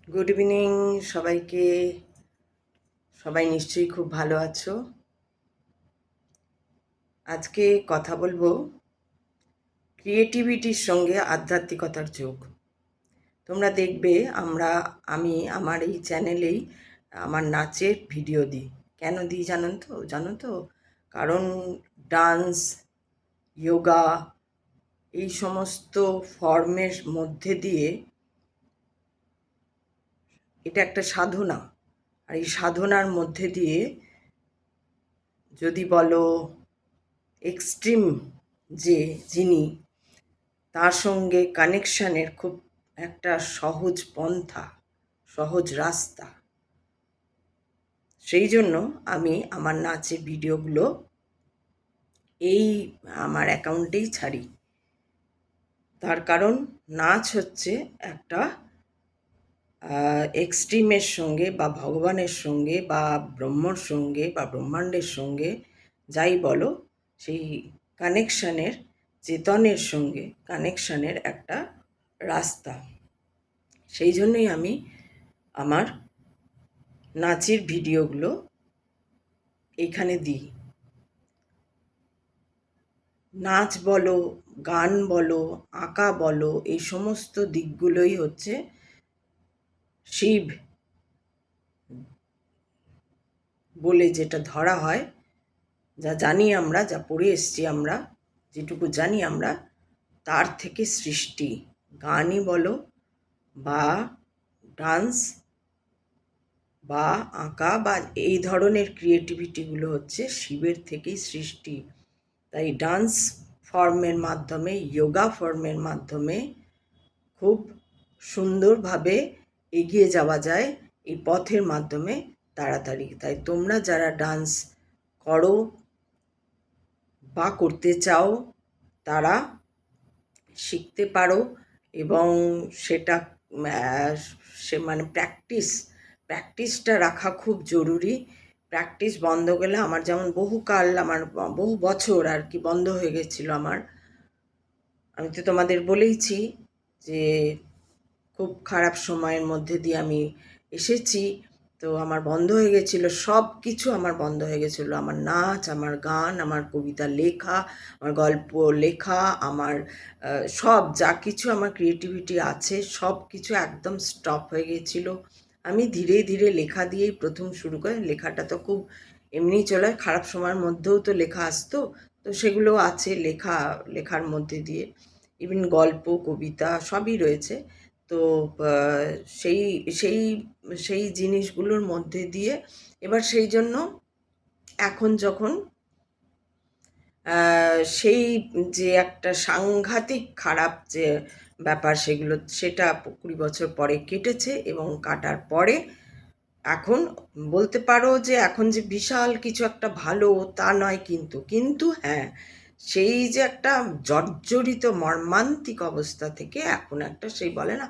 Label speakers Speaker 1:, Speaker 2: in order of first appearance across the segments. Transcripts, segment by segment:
Speaker 1: Good evening সবাইকে। সবাই নিশ্চয়ই খুব ভালো আছো। আজকে কথা বলবো ক্রিয়েটিভিটির সঙ্গে আধ্যাত্মিকতার যোগ। তোমরা দেখবে আমি আমার এই চ্যানেলেই আমার নাচের ভিডিও দিই। কেন দিই জানো তো কারণ ডান্স, যোগা এই সমস্ত ফর্মের মধ্যে দিয়ে এটা একটা সাধনা। আর এই সাধনার মধ্যে দিয়ে যদি বলো এক্সট্রিম যিনি, তার সঙ্গে কানেকশানের খুব একটা সহজ পন্থা, সহজ রাস্তা। সেই জন্য আমি আমার নাচের ভিডিওগুলো এই আমার অ্যাকাউন্টেই ছাড়ি। তার কারণ নাচ হচ্ছে একটা এক্সট্রিমের সঙ্গে বা ভগবানের সঙ্গে বা ব্রহ্মর সঙ্গে বা ব্রহ্মাণ্ডের সঙ্গে যাই বলো, সেই কানেকশানের, চেতনের সঙ্গে কানেকশানের একটা রাস্তা। সেই জন্যই আমি আমার নাচের ভিডিওগুলো এইখানে দিই। নাচ বলো, গান বলো, আঁকা বলো, এই সমস্ত দিকগুলোই হচ্ছে শিব বলে যেটা ধরা হয়, যা জানি আমরা, যা পড়ে এসছি আমরা, যেটুকু জানি আমরা, তার থেকে সৃষ্টি। গানই বলো বা ডান্স বা আঁকা বা এই ধরনের ক্রিয়েটিভিটিগুলো হচ্ছে শিবের থেকেই সৃষ্টি। তাই ডান্স ফর্মের মাধ্যমে, যোগা ফর্মের মাধ্যমে খুব সুন্দরভাবে এগিয়ে যাওয়া যায় এই পথের মাধ্যমে তাড়াতাড়ি। তাই তোমরা যারা ডান্স করো বা করতে চাও, তারা শিখতে পারো এবং সেটা মানে প্র্যাকটিসটা রাখা খুব জরুরি। প্র্যাকটিস বন্ধ গেলে, আমার যেমন বহু বছর আর কি বন্ধ হয়ে গেছিলো আমার। আমি তো তোমাদের বলেইছি যে খুব খারাপ সময়ের মধ্যে দিয়ে আমি এসেছি। তো আমার বন্ধ হয়ে গেছিলো, সব কিছু আমার বন্ধ হয়ে গেছিলো। আমার নাচ, আমার গান, আমার কবিতা লেখা, আমার গল্প লেখা, আমার সব যা কিছু আমার ক্রিয়েটিভিটি আছে, সব কিছু একদম স্টপ হয়ে গেছিলো। আমি ধীরে ধীরে লেখা দিয়েই প্রথম শুরু করি। লেখাটা তো খুব এমনিই চলে, খারাপ সময়ের মধ্যেও তো লেখা আসতো, তো সেগুলো আছে লেখার মধ্যে দিয়ে। ইভেন গল্প, কবিতা সবই রয়েছে। তো সেই সেই সেই জিনিসগুলোর মধ্যে দিয়ে এবার সেই জন্য এখন যখন সেই যে একটা সাংঘাতিক খারাপ যে ব্যাপার, সেটা 20 বছর পরে কেটেছে এবং কাটার পরে এখন বলতে পারো যে এখন যে বিশাল কিছু একটা ভালো তা নয়, কিন্তু হ্যাঁ, সেই যে একটা জর্জরিত মর্মান্তিক অবস্থা থেকে এখন একটা সেই বলে না,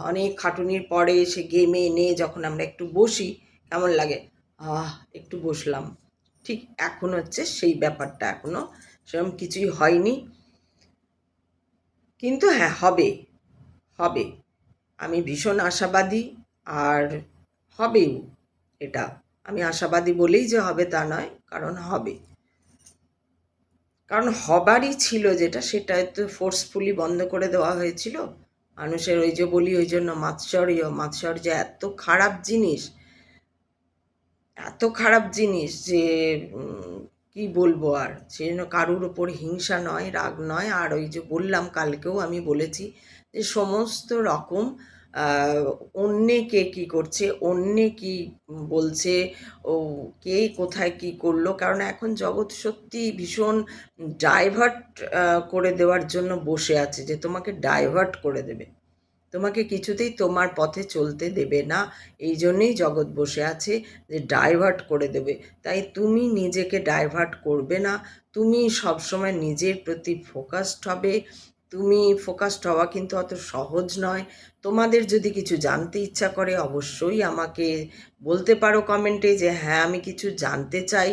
Speaker 1: অনেক খাটুনির পরে সে গেমে নে যখন আমরা একটু বসি কেমন লাগে, একটু বসলাম, ঠিক এখন হচ্ছে সেই ব্যাপারটা। এখনো সেরকম কিছুই হয়নি, কিন্তু হ্যাঁ হবে, হবে। আমি ভীষণ আশাবাদী, আর হবেও। এটা আমি আশাবাদী বলেই যে হবে তা নয়, কারণ হবে, কারণ হবারই ছিল যেটা, সেটা তো ফোর্সফুলি বন্ধ করে দেওয়া হয়েছিল মানুষের। ওই যে বলি, ওই জন্য মাৎসর্য এত খারাপ জিনিস, এত খারাপ জিনিস যে কি বলবো আর। সেই জন্য কারুর ওপর হিংসা নয়, রাগ নয়। আর ওই যে বললাম, কালকেও আমি বলেছি যে সমস্ত রকম অন্যে কে কী করছে, অন্যে কি বলছে, ও কে কোথায় কি করলো, কারণ এখন জগৎ সত্যি ভীষণ ডাইভার্ট করে দেওয়ার জন্য বসে আছে, যে তোমাকে ডাইভার্ট করে দেবে, তোমাকে কিছুতেই তোমার পথে চলতে দেবে না। এই জন্যেই জগৎ বসে আছে যে ডাইভার্ট করে দেবে। তাই তুমি নিজেকে ডাইভার্ট করবে না, তুমি সবসময় নিজের প্রতি ফোকাসড হবে। তুমি ফোকাসড হওয়া কিন্তু অত সহজ নয়। তোমাদের যদি কিছু জানতে ইচ্ছা করে, অবশ্যই আমাকে বলতে পারো কমেন্টে যে হ্যাঁ আমি কিছু জানতে চাই।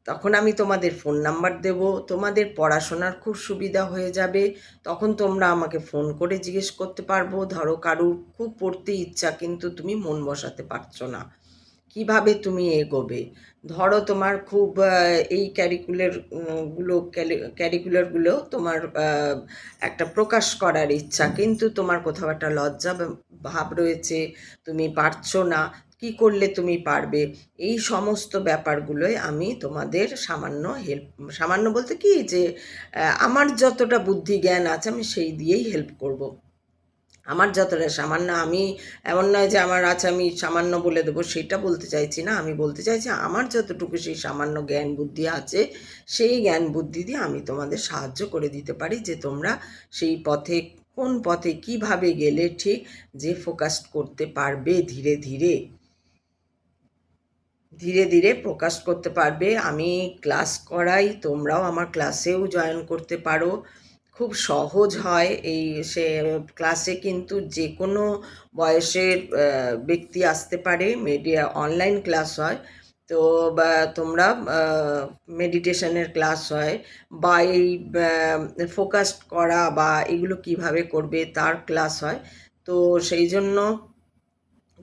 Speaker 1: তখন আমি তোমাদের ফোন নাম্বার দেব, তোমাদের পড়াশোনার খুব সুবিধা হয়ে যাবে। তখন তোমরা আমাকে ফোন করে জিজ্ঞেস করতে পারবো। ধরো কারুর খুব পড়তে ইচ্ছা কিন্তু তুমি মন বসাতে পারছো না, কিভাবে তুমি এগোবে। ধরো তোমার খুব এই ক্যারিকুলারগুলো তোমার একটা প্রকাশ করার ইচ্ছা, কিন্তু তোমার কোথাও একটা লজ্জা ভাব রয়েছে, তুমি পারছো না, কি করলে তুমি পারবে। এই সমস্ত ব্যাপারগুলোই আমি তোমাদের সামান্য বলতে কি যে আমার যতটা বুদ্ধি জ্ঞান আছে আমি সেই দিয়েই হেল্প করব। আমার যতটা সামান্য, আমি এমন নয় যে আমার আছে আমি সামান্য বলে দেবো, সেটা বলতে চাইছি না। আমি বলতে চাইছি আমার যতটুকু সেই সামান্য জ্ঞান বুদ্ধি আছে, সেই জ্ঞান বুদ্ধি দিয়ে আমি তোমাদের সাহায্য করে দিতে পারি যে তোমরা সেই পথে, কোন পথে কিভাবে গেলে ঠিক যে ফোকাস করতে পারবে, ধীরে ধীরে ধীরে ধীরে প্রকাশ করতে পারবে। আমি ক্লাস করাই, তোমরাও আমার ক্লাসেও জয়েন করতে পারো। খুব সহজ হয় এই ক্লাসে, কিন্তু যে কোনো বয়সের ব্যক্তি আসতে পারে। অনলাইন ক্লাস হয়, তো বা তোমরা মেডিটেশনের ক্লাস হয়, বা এই ফোকাস করা বা এগুলো কিভাবে করবে তার ক্লাস হয়। তো সেই জন্য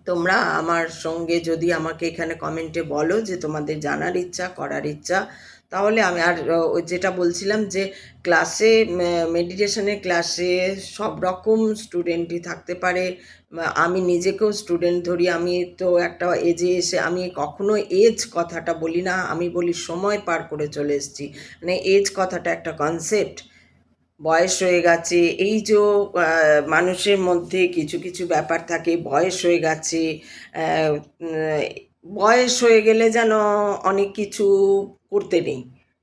Speaker 1: তোমরা আমার সঙ্গে যদি আমাকে এখানে কমেন্টে বলো যে তোমাদের জানার ইচ্ছা, করার ইচ্ছা, তাহলে আমি আর ওই যেটা বলছিলাম যে ক্লাসে, মেডিটেশনের ক্লাসে সব রকম স্টুডেন্টই থাকতে পারে। আমি নিজেকেও স্টুডেন্ট ধরি। আমি তো একটা এজে এসে, আমি কখনো এজ কথাটা বলি না, আমি বলি সময় পার করে চলে এসেছি। মানে এজ কথাটা একটা কনসেপ্ট, বয়স হয়ে গেছে, এই যে মানুষের মধ্যে কিছু কিছু ব্যাপার থাকে, বয়স হয়ে গেছে, বয়স হয়ে গেলে যেন অনেক কিছু করতে নেই,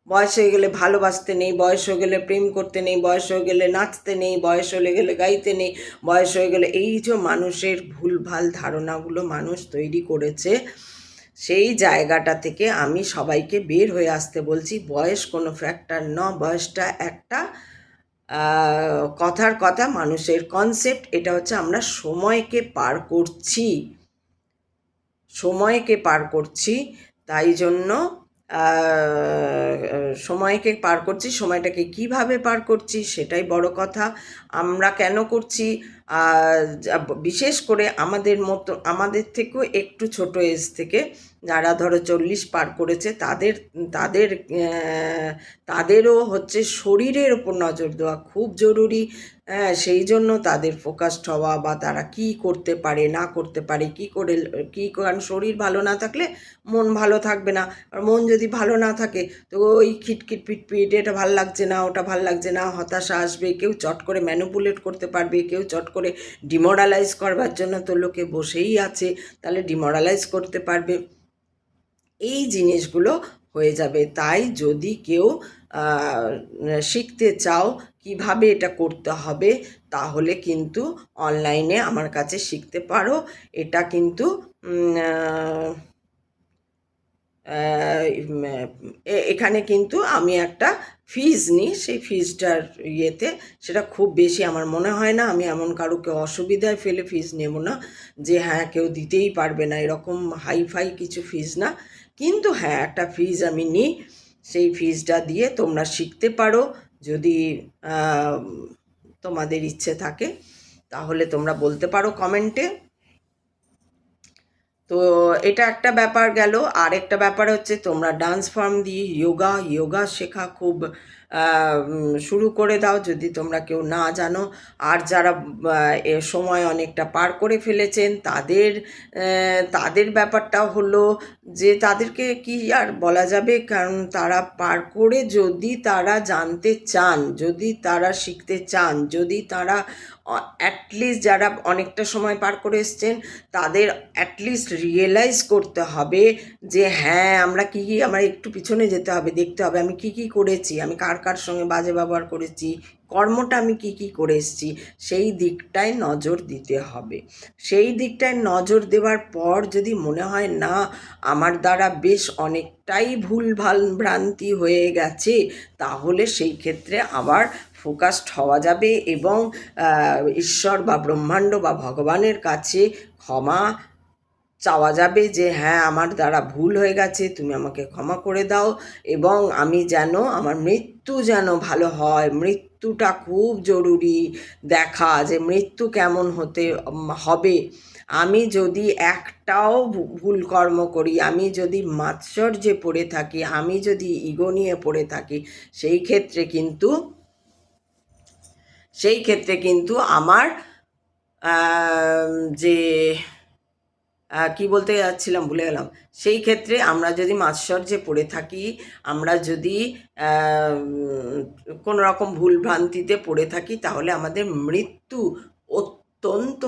Speaker 1: বয়স হয়ে গেলে ভালোবাসতে নেই, বয়স হয়ে গেলে প্রেম করতে নেই, বয়স হয়ে গেলে নাচতে নেই, বয়স হয়ে গেলে গাইতে নেই, বয়স হয়ে গেলে, এই যে মানুষের ভুলভাল ধারণাগুলো মানুষ তৈরি করেছে, সেই জায়গাটা থেকে আমি সবাইকে বের হয়ে আসতে বলছি। বয়স কোনো ফ্যাক্টর ন, বয়সটা একটা কথার কথা, মানুষের কনসেপ্ট। এটা হচ্ছে আমরা সময়কে পার করছি, সময়কে পার করছি। তাই জন্য সময়কে পার করছি, সময়টাকে কিভাবে পার করছি সেটাই বড় কথা। আমরা কেন করছি, বিশেষ করে আমাদের মতো, আমাদের থেকেও একটু ছোট এজ থেকে যারা ধরো 40 পার করেছে, তাদের তাদের তাদেরও হচ্ছে শরীরের ওপর নজর দেওয়া খুব জরুরি। সেই জন্য তাদের ফোকাসড হওয়া, বা তারা কি করতে পারে না করতে পারে, কি করে, কারণ শরীর ভালো না থাকলে মন ভালো থাকবে না। আর মন যদি ভালো না থাকে তো ওই খিটখিট পিটপিট, এটা ভাল লাগছে না, ওটা ভাল লাগছে না, হতাশা আসবে। কেউ চট করে ম্যানিপুলেট করতে পারবে, কেউ চট করে ডিমোরালাইজ করবার জন্য তো লোকে বসেই আছে, তাহলে ডিমোরালাইজ করতে পারবে। এই জিনিসগুলো হয়ে যাবে। তাই যদি কেউ শিখতে চাও কিভাবে এটা করতে হবে, তাহলে কিন্তু অনলাইনে আমার কাছে শিখতে পারো। এটা কিন্তু এখানে কিন্তু আমি একটা ফিজ নিই, সেই ফিজটার ইয়েতে, সেটা খুব বেশি আমার মনে হয় না। আমি এমন কারুকে অসুবিধায় ফেলে ফিজ নেব না যে হ্যাঁ কেউ দিতেই পারবে না, এরকম হাইফাই কিছু ফিজ না। কিন্তু হ্যাঁ, একটা ফিজ আমি নিই, সেই ফিজটা দিয়ে তোমরা শিখতে পারো। যদি তোমাদের ইচ্ছে থাকে তাহলে তোমরা বলতে পারো কমেন্টে। তো এটা একটা ব্যাপার গেল। আর একটা ব্যাপার হচ্ছে তোমরা ডান্স ফর্ম দিয়ে যোগা শেখা খুব শুরু করে দাও যদি তোমরা কেউ না জানো। আর যারা এ সময় অনেকটা পার করে ফেলেছেন, তাদের ব্যাপারটা হলো যে তাদেরকে কি আর বলা যাবে, কারণ তারা পার করে, যদি তারা জানতে চান, যদি তারা শিখতে চান, যদি তারা অ্যাটলিস্ট, যারা অনেকটা সময় পার করে এসছেন, তাদের অ্যাটলিস্ট রিয়েলাইজ করতে হবে যে হ্যাঁ আমরা কী কী, আমার একটু পিছনে যেতে হবে, দেখতে হবে আমি কী কী করেছি, আমি কার কার সঙ্গে বাজে ব্যবহার করেছি, কর্মটা আমি কী কী করে এসেছি, সেই দিকটায় নজর দিতে হবে। সেই দিকটায় নজর দেওয়ার পর যদি মনে হয় না আমার দ্বারা বেশ অনেকটাই ভুলভাল ভ্রান্তি হয়ে গেছে, তাহলে সেই ক্ষেত্রে আবার ফোকাসড হওয়া যাবে এবং ঈশ্বর বা ব্রহ্মাণ্ড বা ভগবানের কাছে ক্ষমা চাওয়া যাবে যে হ্যাঁ আমার দ্বারা ভুল হয়ে গেছে, তুমি আমাকে ক্ষমা করে দাও, এবং আমি যেন আমার মৃত্যু যেন ভালো হয়। মৃত্যুটা খুব জরুরি দেখা, যে মৃত্যু কেমন হতে হবে। আমি যদি একটাও ভুল কর্ম করি, আমি যদি মাৎসর্যে পড়ে থাকি, আমি যদি ইগো নিয়ে পড়ে থাকি, সেই ক্ষেত্রে কিন্তু আমার যে কি বলতে যাচ্ছিলাম ভুলে গেলাম। সেই ক্ষেত্রে আমরা যদি মাৎসর্যে পড়ে থাকি, আমরা যদি কোনো রকম ভুল ভ্রান্তিতে পড়ে থাকি, তাহলে আমাদের মৃত্যু অত্যন্ত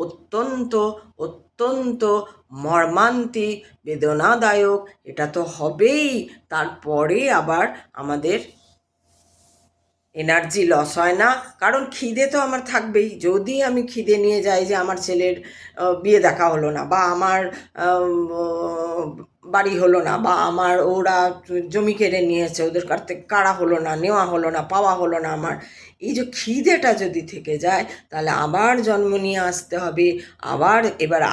Speaker 1: অত্যন্ত অত্যন্ত মর্মান্তিক, বেদনাদায়ক। এটা তো হবেই। তারপরে আবার আমাদের এনার্জি লস হয় না, কারণ খিদে তো আমার থাকবেই। যদি আমি খিদে নিয়ে যাই যে আমার ছেলের বিয়ে দেখা হলো না, বা আমার বাড়ি হলো না, বা আমার ওরা জমি কেড়ে নিয়েছে, ওদের কাছ থেকে কাড়া হলো না, নেওয়া হলো না, পাওয়া হলো না, আমার এই যে খিদেটা যদি থেকে যায়, তাহলে আবার জন্ম নিয়ে আসতে হবে।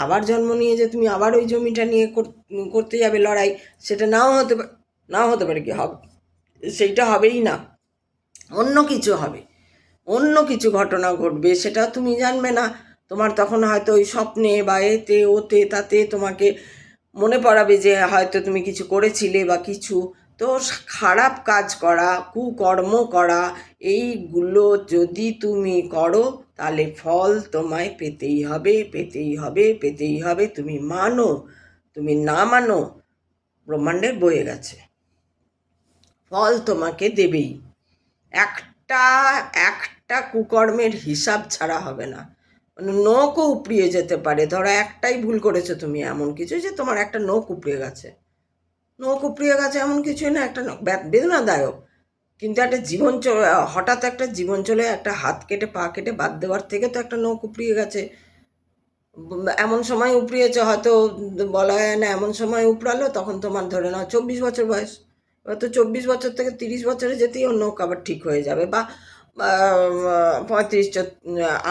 Speaker 1: আবার জন্ম নিয়ে যে তুমি আবার ওই জমিটা নিয়ে করতে যাবে লড়াই, সেটা নাও হতে পারে, কি হবে, সেইটা হবেই না। অন্য কিছু হবে, অন্য কিছু ঘটনা ঘটবে, সেটা তুমি জানবে না। তোমার তখন হয়তো ওই স্বপ্নে বা এতে ওতে তাতে তোমাকে মনে পড়াবে যে হয়তো তুমি কিছু করেছিলে বা কিছু। তো খারাপ কাজ করা, কুকর্ম করা, এইগুলো যদি তুমি করো, তাহলে ফল তোমায় পেতেই হবে, পেতেই হবে, পেতেই হবে। তুমি মানো, তুমি না মানো, ব্রহ্মাণ্ডের বয়ে গেছে, ফল তোমাকে দেবেই। একটা একটা কুকর্মের হিসাব ছাড়া হবে না। মানে নখও উপড়িয়ে যেতে পারে। ধরো একটাই ভুল করেছো তুমি, এমন কিছু যে তোমার একটা নখ উপড়িয়ে গেছে, এমন কিছুই না, একটা বেদনাদায়ক। কিন্তু একটা হঠাৎ একটা জীবন চলে, একটা হাত কেটে পা কেটে বাদ দেওয়ার থেকে তো একটা নখ উপড়িয়ে গেছে। এমন সময় উপড়িয়েছে, হয়তো বলা হয় না, এমন সময় উপড়ালো, তখন তোমার ধরে নাও 24 বছর বয়স। এবার তো 24 বছর থেকে 30 বছরে যেতেই ওর নখ আবার ঠিক হয়ে যাবে, বা 35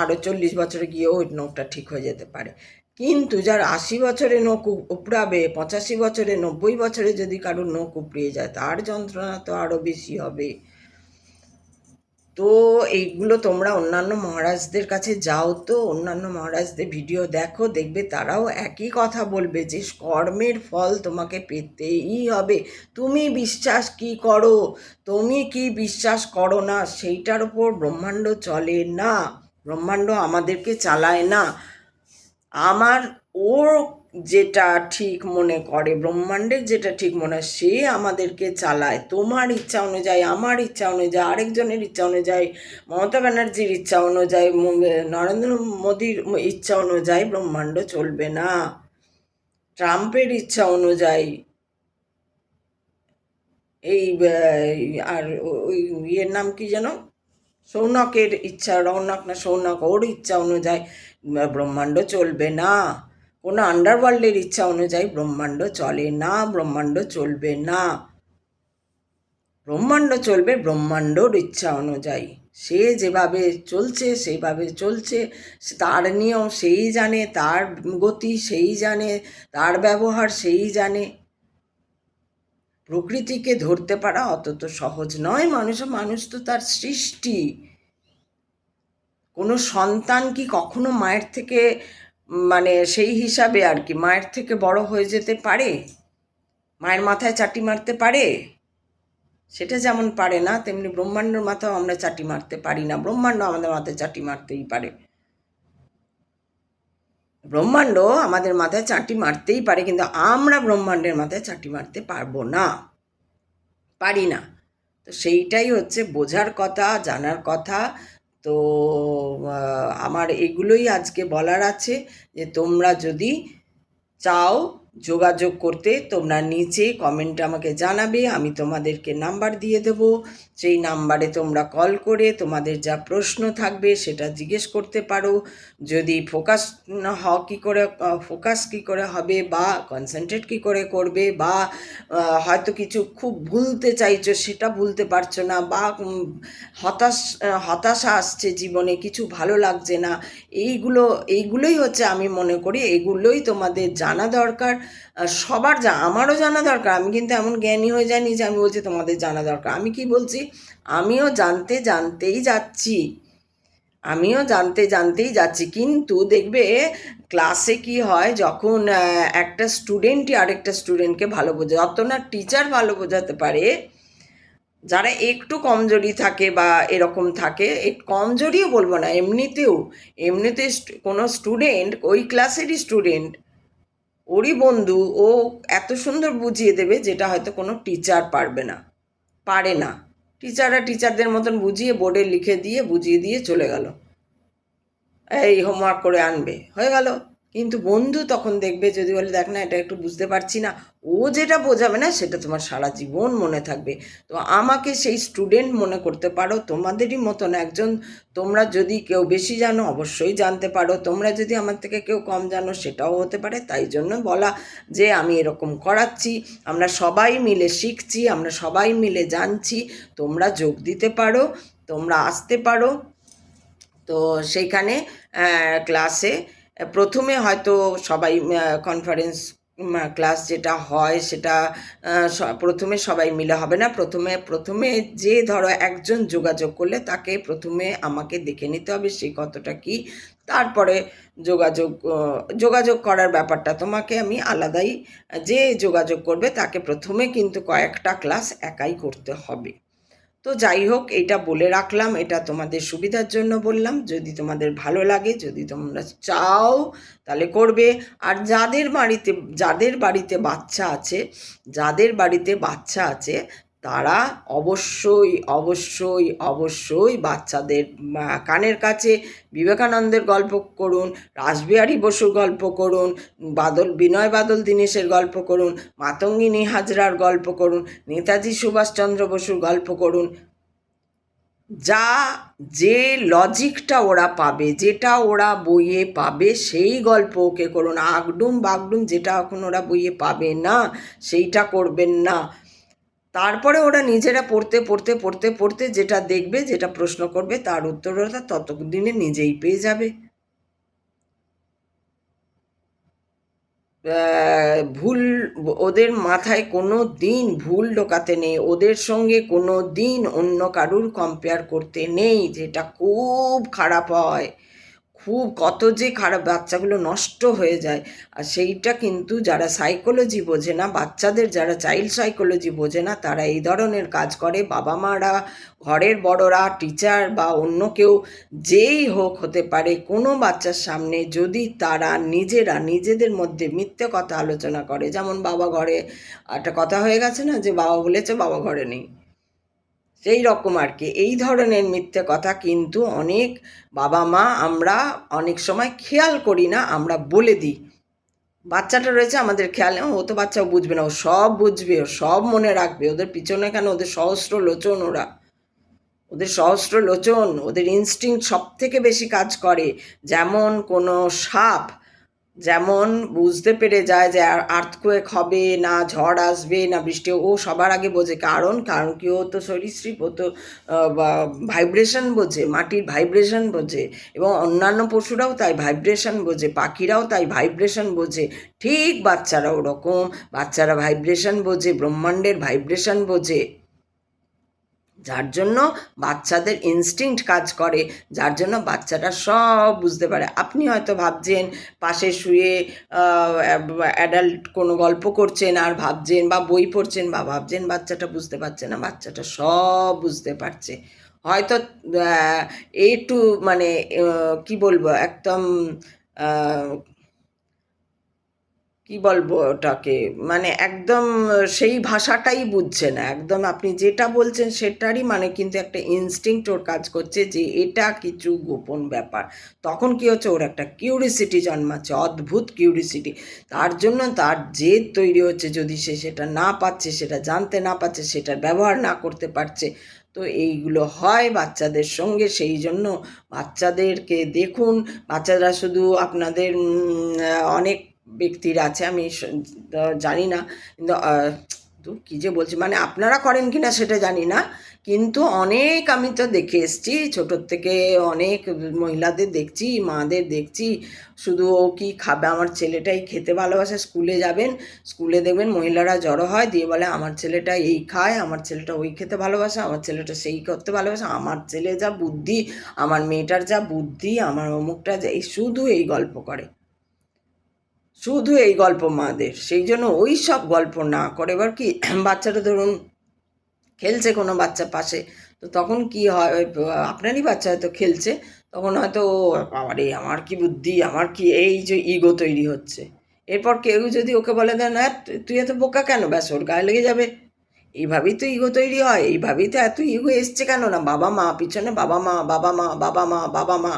Speaker 1: আরও 40 বছরে গিয়েও ওই নখটা ঠিক হয়ে যেতে পারে। কিন্তু যার 80 বছরে নখ উপড়াবে, 85 বছরে, 90 বছরে যদি কারোর নখ উপড়িয়ে যায়, তার যন্ত্রণা তো আরও বেশি হবে। তো এইগুলো তোমরা অন্যান্য মহারাজদের কাছে যাও, তো অন্যান্য মহারাজদের ভিডিও দেখো, দেখবে তারাও একই কথা বলবে যে কর্মের ফল তোমাকে পেতেই হবে। তুমি বিশ্বাস কি করো, তুমি কি বিশ্বাস করো না, সেইটার উপর ব্রহ্মাণ্ড চলে না। ব্রহ্মাণ্ড আমাদেরকে চালায় না। আমার ওর যেটা ঠিক মনে করে, ব্রহ্মাণ্ডের যেটা ঠিক মনে হয়, সে আমাদেরকে চালায়। তোমার ইচ্ছা অনুযায়ী, আমার ইচ্ছা অনুযায়ী, আরেকজনের ইচ্ছা অনুযায়ী, মমতা ব্যানার্জির ইচ্ছা অনুযায়ী, নরেন্দ্র মোদীর ইচ্ছা অনুযায়ী ব্রহ্মাণ্ড চলবে না। ট্রাম্পের ইচ্ছা অনুযায়ী, এই আর ওই ইয়ের নাম কি যেন, সৌনকের ইচ্ছা, রৌনক না সৌনক, ওর ইচ্ছা অনুযায়ী ব্রহ্মাণ্ড চলবে না। কোনো আন্ডারওয়ার্ল্ডের ইচ্ছা অনুযায়ী ব্রহ্মাণ্ড চলে না, ব্রহ্মাণ্ড চলবে না। ব্রহ্মাণ্ড চলবে ব্রহ্মাণ্ডর ইচ্ছা অনুযায়ী। সে যেভাবে চলছে সেইভাবে চলছে, তার নিয়ম সেই জানে, তার গতি সেই জানে, তার ব্যবহার সেই জানে। প্রকৃতিকে ধরতে পারা অত তো সহজ নয়। মানুষ তো তার সৃষ্টি। কোনো সন্তান কি কখনো মায়ের থেকে, মানে সেই হিসাবে আর কি, মায়ের থেকে বড় হয়ে যেতে পারে? মায়ের মাথায় চাটি মারতে পারে? সেটা যেমন পারে না, তেমনি ব্রহ্মাণ্ডের মাথাও আমরা চাটি মারতে পারি না। ব্রহ্মাণ্ড আমাদের মাথায় চাটি মারতেই পারে। ব্রহ্মাণ্ড আমাদের মাথায় চাটি মারতেই পারে, কিন্তু আমরা ব্রহ্মাণ্ডের মাথায় চাটি মারতে পারবো না, পারি না। তো সেইটাই হচ্ছে বোঝার কথা, জানার কথা। তো আমার এগুলোই আজকে বলার আছে, যে তোমরা যদি চাও যোগাযোগ করতে তোমরা নিচে কমেন্টে আমাকে জানাবে, আমি তোমাদেরকে নাম্বার দিয়ে দেব। সেই নাম্বারে তোমরা কল করে তোমাদের যা প্রশ্ন থাকবে সেটা জিজ্ঞেস করতে পারো। যদি ফোকাস কী করে হবে, বা কনসেন্ট্রেট কী করে করবে, বা হয়তো কিছু খুব ভুলতে চাইছো সেটা ভুলতে পারছো না, বা হতাশা আসছে জীবনে, কিছু ভালো লাগছে না, এইগুলোই হচ্ছে, আমি মনে করি এগুলোই তোমাদের জানা দরকার। আমারও জানা দরকার। আমি কিন্তু এমন জ্ঞানী হয়ে যাইনি যে আমি বলছি তোমাদের জানা দরকার। আমি কি বলছি, আমিও জানতেই যাচ্ছি। কিন্তু দেখবে ক্লাসে কি হয়, যখন একটা স্টুডেন্টই আরেকটা স্টুডেন্টকে ভালো বোঝে, অত না টিচার ভালো বোঝাতে পারে। যারা একটু কমজোরি থাকে বা এরকম থাকে, কমজোরিও বলবো না, এমনিতে কোনো স্টুডেন্ট, ওই ক্লাসেরই স্টুডেন্ট, ওরই বন্ধু, ও এত সুন্দর বুঝিয়ে দেবে যেটা হয়তো কোনো টিচার পারে না। টিচাররা টিচারদের মতন বুঝিয়ে বোর্ডে লিখে দিয়ে বুঝিয়ে দিয়ে চলে গেল, এই হোমওয়ার্ক করে আনবে, হয়ে গেল। কিন্তু বন্ধু তখন দেখবে, যদি বলে দেখ না এটা একটু বুঝতে পারছি না, ও যেটা বোঝাবে না সেটা তোমার সারা জীবন মনে থাকবে। তো আমাকে সেই স্টুডেন্ট মনে করতে পারো, তোমাদেরই মতন একজন। তোমরা যদি কেউ বেশি জানো অবশ্যই জানতে পারো, তোমরা যদি আমার থেকে কেউ কম জানো সেটাও হতে পারে। তাই জন্য বলা যে আমি এরকম করাচ্ছি, আমরা সবাই মিলে শিখছি, আমরা সবাই মিলে জানছি। তোমরা যোগ দিতে পারো, তোমরা আসতে পারো। তো সেইখানে ক্লাসে প্রথমে হয়তো সবাই কনফারেন্স ক্লাস যেটা হয় সেটা প্রথমে সবাই মিলে হবে না। প্রথমে যে ধরো একজন যোগাযোগ করলে তাকে প্রথমে আমাকে দেখে নিতে হবে সে কতটা কি, তারপরে যোগাযোগ করার ব্যাপারটা তোমাকে আমি আলাদাই, যে যোগাযোগ করবে তাকে প্রথমে কিন্তু কয়েকটা ক্লাস একাই করতে হবে। তো যাই হোক, এটা বলে রাখলাম, এটা তোমাদের সুবিধার জন্য বললাম। যদি তোমাদের ভালো লাগে, যদি তোমরা চাও তাহলে করবে। আর যাদের বাড়িতে বাচ্চা আছে তারা অবশ্যই বাচ্চাদের কানের কাছে বিবেকানন্দের গল্প করুন, রাসবিহারী বসুর গল্প করুন, বিনয় বাদল দীনেশের গল্প করুন, মাতঙ্গিনী হাজরার গল্প করুন, নেতাজি সুভাষচন্দ্র বসুর গল্প করুন। যে লজিকটা ওরা পাবে, যেটা ওরা বইয়ে পাবে, সেই গল্প ওকে করুন। আগডুম বাগডুম যেটা এখন ওরা বইয়ে পাবে না সেইটা করবেন না। তারপরে ওরা নিজেরা পড়তে যেটা দেখবে, যেটা প্রশ্ন করবে, তার উত্তর ওরা ততদিনে নিজেই পেয়ে যাবে। ভুল, ওদের মাথায় কোনো দিন ভুল ঢোকাতে নেই, ওদের সঙ্গে কোনো দিন অন্য কারুর কম্পেয়ার করতে নেই, যেটা খুব খারাপ হয়। কত যে খারাপ, বাচ্চাগুলো নষ্ট হয়ে যায়। আর সেইটা কিন্তু যারা সাইকোলজি বোঝে না, যারা চাইল্ড সাইকোলজি বোঝে না, তারা এই ধরনের কাজ করে। বাবা মারা, ঘরের বড়রা, টিচার বা অন্য কেউ যেই হোক হতে পারে, কোনো বাচ্চার সামনে যদি তারা নিজেদের মধ্যে মিথ্যে কথা আলোচনা করে, যেমন বাবা ঘরে, একটা কথা হয়ে গেছে না যে বাবা বলেছে বাবা ঘরে নেই, সেই রকম আর কি। এই ধরনের মিথ্যে কথা কিন্তু অনেক বাবা মা আমরা অনেক সময় খেয়াল করি না, আমরা বলে দিই। বাচ্চাটা রয়েছে আমাদের খেয়াল, ও তো বাচ্চাও বুঝবে না, ও সব বুঝবে, ও সব মনে রাখবে। ওদের পিছনে কেন, ওদের সহস্র লোচন, ওদের ইনস্টিংক্ট সব থেকে বেশি কাজ করে। যেমন কোনো সাপ যেমন বুঝতে পেরে যায় যে আর্থকোয়েক হবে, না ঝড় আসবে, না বৃষ্টি, ও সবার আগে বোঝে। কারণ কি, ও তো সরীসৃপ, ও তো ভাইব্রেশন বোঝে, মাটির ভাইব্রেশন বোঝে, এবং অন্যান্য পশুরাও তাই ভাইব্রেশন বোঝে, পাখিরাও তাই ভাইব্রেশন বোঝে। ঠিক বাচ্চারা ভাইব্রেশন বোঝে, ব্রহ্মাণ্ডের ভাইব্রেশন বোঝে। যার জন্য বাচ্চাদের ইনস্টিংক্ট কাজ করে, যার জন্য বাচ্চাটা সব বুঝতে পারে। আপনি হয়তো ভাবছেন পাশে শুয়ে অ্যাডাল্ট কোনো গল্প করছেন আর ভাবছেন, বা বই পড়ছেন বা ভাবছেন বাচ্চাটা বুঝতে পারছে না, বাচ্চাটা সব বুঝতে পারছে। হয়তো একটু কি বলবো, একদম কি বলবো ওটাকে, মানে একদম সেই ভাষাটাই বুঝছে না, একদম আপনি যেটা বলছেন সেটারই মানে কিন্তু একটা ইনস্টিংক্ট ওর কাজ করছে যে এটা কিছু গোপন ব্যাপার। তখন কি হচ্ছে, ওর একটা কিউরিসিটি জন্মাচ্ছে, অদ্ভুত কিউরিসিটি। তার জন্য তার জেদ তৈরি হচ্ছে, যদি সে সেটা না পাচ্ছে, সেটা জানতে না পারছে, সেটার ব্যবহার না করতে পারছে। তো এইগুলো হয় বাচ্চাদের সঙ্গে, সেই জন্য বাচ্চাদেরকে দেখুন। বাচ্চারা শুধু আপনাদের অনেক ব্যক্তির আছে, আমি জানি না, কিন্তু তো কী যে বলছি, মানে আপনারা করেন কি না সেটা জানি না, কিন্তু অনেক আমি তো দেখে এসছি ছোটোর থেকে, অনেক মহিলাদের দেখছি, মাদের দেখছি, শুধু ও কি খাবে, আমার ছেলেটাই খেতে ভালোবাসে, স্কুলে যাবেন, স্কুলে দেখবেন মহিলারা জড়ো হয়, দিয়ে বলে আমার ছেলেটা এই খায়, আমার ছেলেটা ওই খেতে ভালোবাসে, আমার ছেলেটা সেই করতে ভালোবাসে, আমার ছেলে যা বুদ্ধি, আমার মেয়েটার যা বুদ্ধি, আমার অমুকটা যা, এই শুধু এই গল্প করে, শুধু এই গল্প মাদের। সেই জন্য ওই সব গল্প না করে, এবার কি বাচ্চাটা ধরুন খেলছে কোনো বাচ্চা পাশে, তো তখন কি হয়, আপনারই বাচ্চা হয়তো খেলছে, তখন হয়তো বাবারে আমার কি বুদ্ধি, আমার কি, এই যে ইগো তৈরি হচ্ছে। এরপর কেউ যদি ওকে বলে দেন হ্যাঁ তুই এত বোকা কেন, ব্যাস ওর গায়ে লেগে যাবে। এইভাবেই তো ইগো তৈরি হয়, এইভাবেই তো এত ইগো এসছে কেন না, বাবা মা পিছনে, বাবা মা বাবা মা বাবা মা বাবা মা,